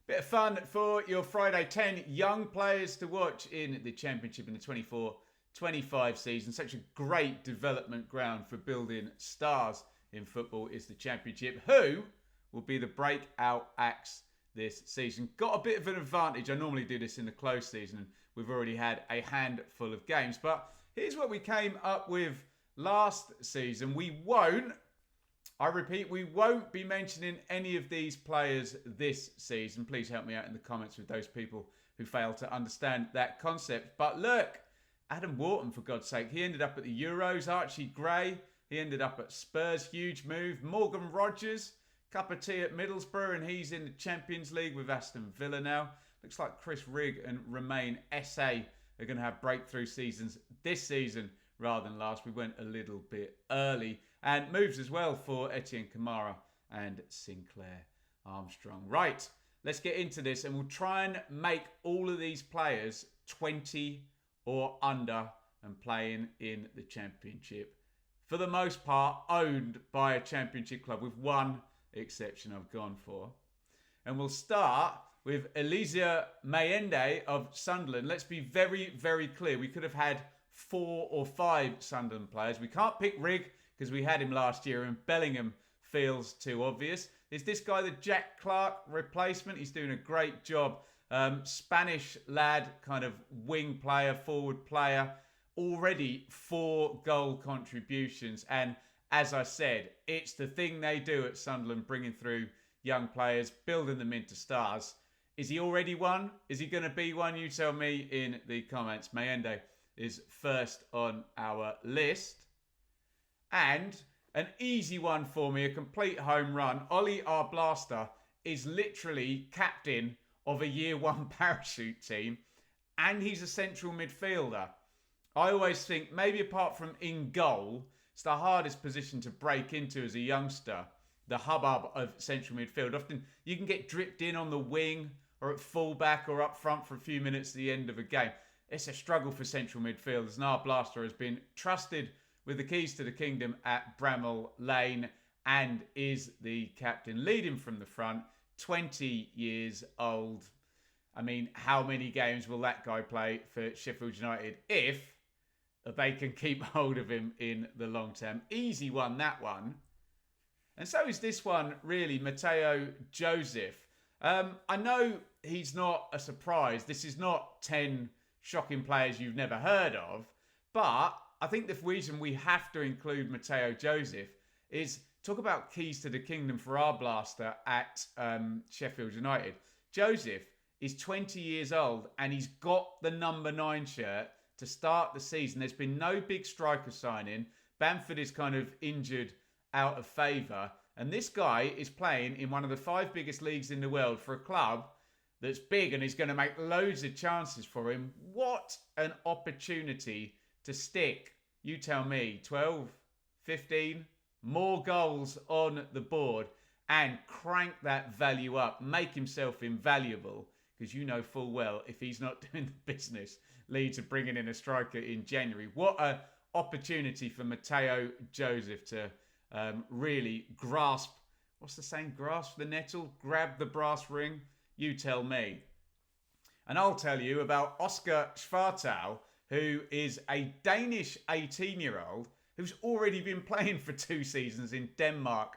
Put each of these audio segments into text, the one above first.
Bit of fun for your Friday. 10 young players to watch in the Championship in the 24-25 season. Such a great development ground for building stars in football is the Championship. Who will be the breakout acts this season? Got a bit of an advantage. I normally do this in the closed season, and we've already had a handful of games. But here's what we came up with last season. I repeat, we won't be mentioning any of these players this season. Please help me out in the comments with those people who fail to understand that concept. But look, Adam Wharton, for God's sake, he ended up at the Euros. Archie Gray, he ended up at Spurs, huge move. Morgan Rogers, cup of tea at Middlesbrough, and he's in the Champions League with Aston Villa now. Looks like Chris Rigg and Romain SA are going to have breakthrough seasons this season rather than last. We went a little bit early. And moves as well for Etienne Kamara and Sinclair Armstrong. Right, let's get into this, and we'll try and make all of these players 20 or under and playing in the Championship. For the most part, owned by a Championship club, with one exception I've gone for. And we'll start with Elisa Mayenda of Sunderland. Let's be very, very clear. We could have had 4 or 5 Sunderland players. We can't pick Rigg, because we had him last year, and Bellingham feels too obvious. Is this guy the Jack Clark replacement? He's doing a great job. Spanish lad, kind of wing player, forward player. Already 4 goal contributions. And as I said, it's the thing they do at Sunderland, bringing through young players, building them into stars. Is he already one? Is he going to be one? You tell me in the comments. Mayenda is first on our list. And an easy one for me, a complete home run. Ollie Arblaster is literally captain of a year 1 parachute team, and he's a central midfielder. I always think, maybe apart from in goal, it's the hardest position to break into as a youngster, the hubbub of central midfield. Often you can get dripped in on the wing or at fullback or up front for a few minutes at the end of a game. It's a struggle for central midfielders, and Arblaster has been trusted with the keys to the kingdom at Bramall Lane and is the captain, leading from the front, 20 years old. I mean, how many games will that guy play for Sheffield United if they can keep hold of him in the long term? Easy one, that one. And so is this one, really, Mateo Joseph. I know he's not a surprise. This is not 10 shocking players you've never heard of, but I think the reason we have to include Mateo Joseph is talk about keys to the kingdom for Arblaster at Sheffield United. Joseph is 20 years old and he's got the number 9 shirt to start the season. There's been no big striker signing. Bamford is kind of injured, out of favour. And this guy is playing in one of the 5 biggest leagues in the world for a club that's big and is going to make loads of chances for him. What an opportunity to stick, you tell me, 12, 15, more goals on the board and crank that value up, make himself invaluable, because you know full well if he's not doing the business, Leeds are bringing in a striker in January. What an opportunity for Mateo Joseph to really grasp, what's the saying, grasp the nettle, grab the brass ring, you tell me. And I'll tell you about Oscar Schwartau, who is a Danish 18-year-old who's already been playing for 2 seasons in Denmark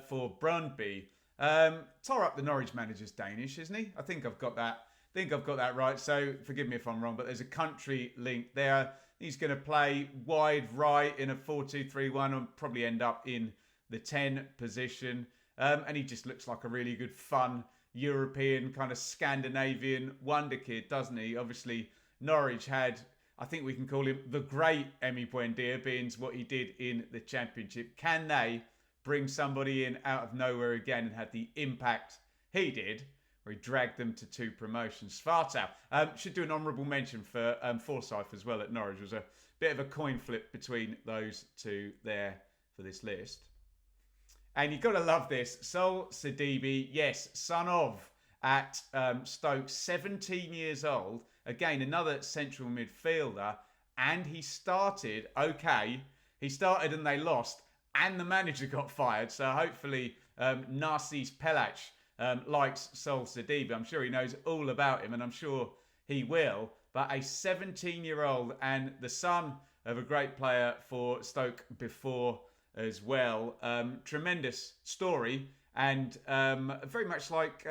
for Brøndby. Tore up the Norwich manager's Danish, isn't he? I think I've got that right, so forgive me if I'm wrong, but there's a country link there. He's going to play wide right in a 4-2-3-1 and probably end up in the 10 position. And he just looks like a really good, fun, European, kind of Scandinavian wonder kid, doesn't he? Obviously, Norwich had, I think we can call him the great Emi Buendia, being what he did in the Championship. Can they bring somebody in out of nowhere again and have the impact he did, where he dragged them to 2 promotions? Schwartau. Should do an honourable mention for Forsyth as well at Norwich. It was a bit of a coin flip between those 2 there for this list. And you've got to love this. Sol Sidibie, yes, son of at Stoke, 17 years old. Again, another central midfielder. And he started, he started and they lost. And the manager got fired. So hopefully Narcis Pelac likes Sol Sidibie. I'm sure he knows all about him, and I'm sure he will. But a 17-year-old and the son of a great player for Stoke before as well. Tremendous story, and very much like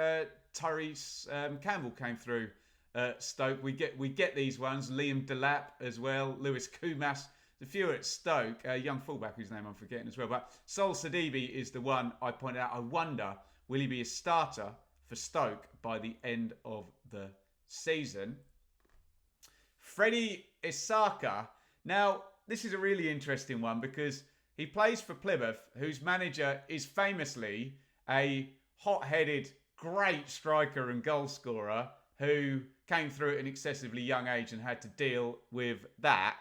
Tyrese Campbell came through Stoke. We get these ones. Liam Delap as well. Lewis Kumas. The few at Stoke. A young fullback whose name I'm forgetting as well. But Sol Sidibie is the one I pointed out. I wonder, will he be a starter for Stoke by the end of the season? Freddie Issaka. Now, this is a really interesting one because he plays for Plymouth, whose manager is famously a hot-headed, great striker and goal scorer who came through at an excessively young age and had to deal with that.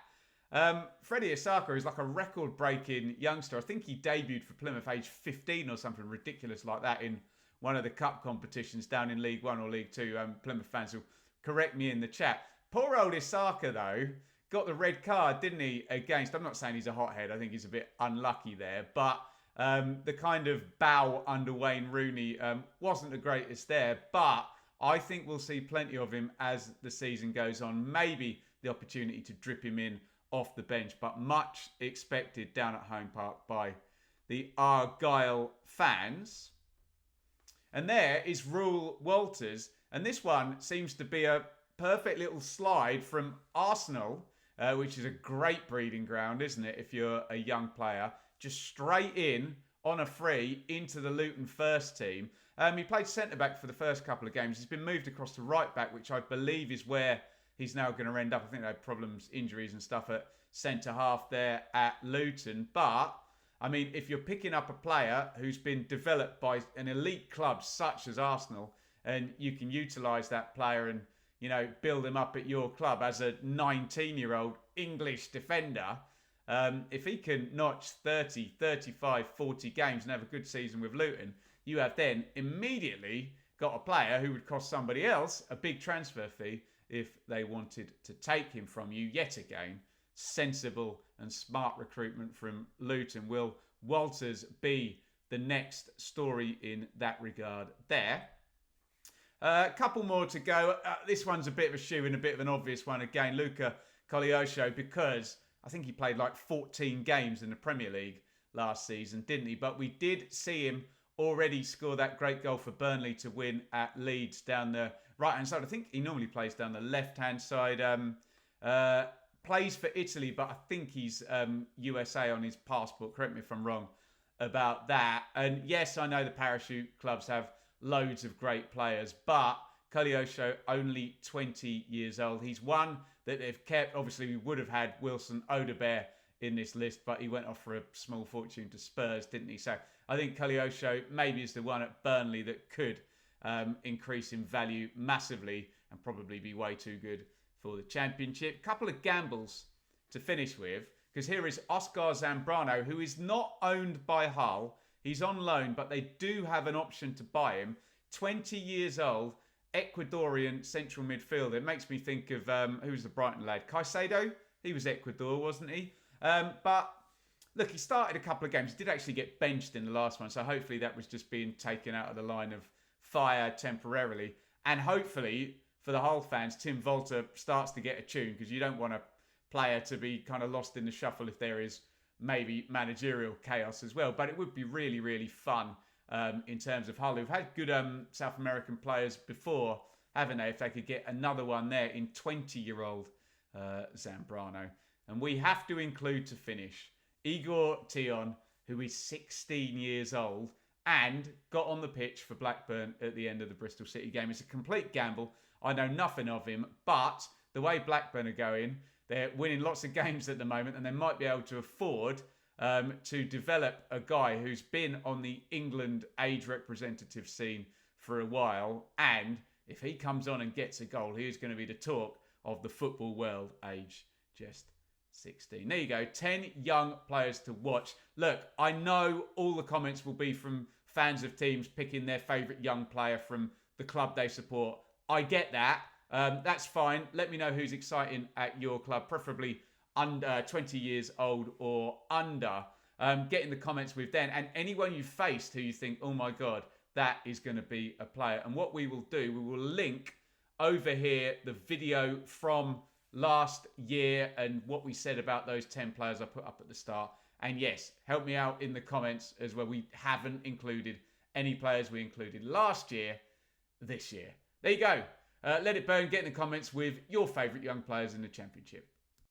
Freddie Issaka is like a record-breaking youngster. I think he debuted for Plymouth age 15 or something ridiculous like that in one of the cup competitions down in League One or League Two. Plymouth fans will correct me in the chat. Poor old Issaka, though, got the red card, didn't he, against... I'm not saying he's a hothead. I think he's a bit unlucky there. But the kind of bow under Wayne Rooney wasn't the greatest there. But I think we'll see plenty of him as the season goes on. Maybe the opportunity to drip him in off the bench. But much expected down at Home Park by the Argyle fans. And there is Rule Walters. And this one seems to be a perfect little slide from Arsenal, which is a great breeding ground, isn't it, if you're a young player, just straight in on a free into the Luton first team. He played centre-back for the first couple of games. He's been moved across to right-back, which I believe is where he's now going to end up. I think they had problems, injuries and stuff at centre-half there at Luton. But, I mean, if you're picking up a player who's been developed by an elite club such as Arsenal, and you can utilise that player and, you know, build him up at your club as a 19-year-old English defender, if he can notch 30, 35, 40 games and have a good season with Luton, you have then immediately got a player who would cost somebody else a big transfer fee if they wanted to take him from you. Yet again, sensible and smart recruitment from Luton. Will Walters be the next story in that regard there? A couple more to go. This one's a bit of a shoe and a bit of an obvious one again. Luca Koleosho, because I think he played like 14 games in the Premier League last season, didn't he? But we did see him already score that great goal for Burnley to win at Leeds down the right-hand side. I think he normally plays down the left-hand side. Plays for Italy, but I think he's USA on his passport. Correct me if I'm wrong about that. And yes, I know the parachute clubs have loads of great players, but Koleosho only 20 years old. He's one that they've kept. Obviously, we would have had Wilson Odobert in this list, but he went off for a small fortune to Spurs, didn't he? So I think Koleosho maybe is the one at Burnley that could increase in value massively and probably be way too good for the Championship. Couple of gambles to finish with, because here is Oscar Zambrano, who is not owned by Hull. He's on loan, but they do have an option to buy him. 20 years old, Ecuadorian central midfielder. It makes me think of, who was the Brighton lad? Caicedo? He was Ecuador, wasn't he? But look, he started a couple of games. He did actually get benched in the last one, so hopefully that was just being taken out of the line of fire temporarily. And hopefully, for the Hull fans, Tim Volter starts to get a tune, because you don't want a player to be kind of lost in the shuffle if there is maybe managerial chaos as well. But it would be really, really fun in terms of Hull, who've had good South American players before, haven't they? If they could get another one there in 20-year-old Zambrano. And we have to include to finish Igor Tyjon, who is 16 years old and got on the pitch for Blackburn at the end of the Bristol City game. It's a complete gamble. I know nothing of him, but the way Blackburn are going, they're winning lots of games at the moment, and they might be able to afford to develop a guy who's been on the England age representative scene for a while. And if he comes on and gets a goal, he is going to be the talk of the football world, age just 16. There you go, 10 young players to watch. Look, I know all the comments will be from fans of teams picking their favourite young player from the club they support. I get that. That's fine. Let me know who's exciting at your club, preferably under 20 years old or under. Get in the comments with them. And anyone you faced who you think, oh my God, that is going to be a player. And what we will do, we will link over here the video from last year and what we said about those 10 players I put up at the start. And yes, help me out in the comments as well. We haven't included any players we included last year this year. There you go. Let it burn. Get in the comments with your favourite young players in the Championship.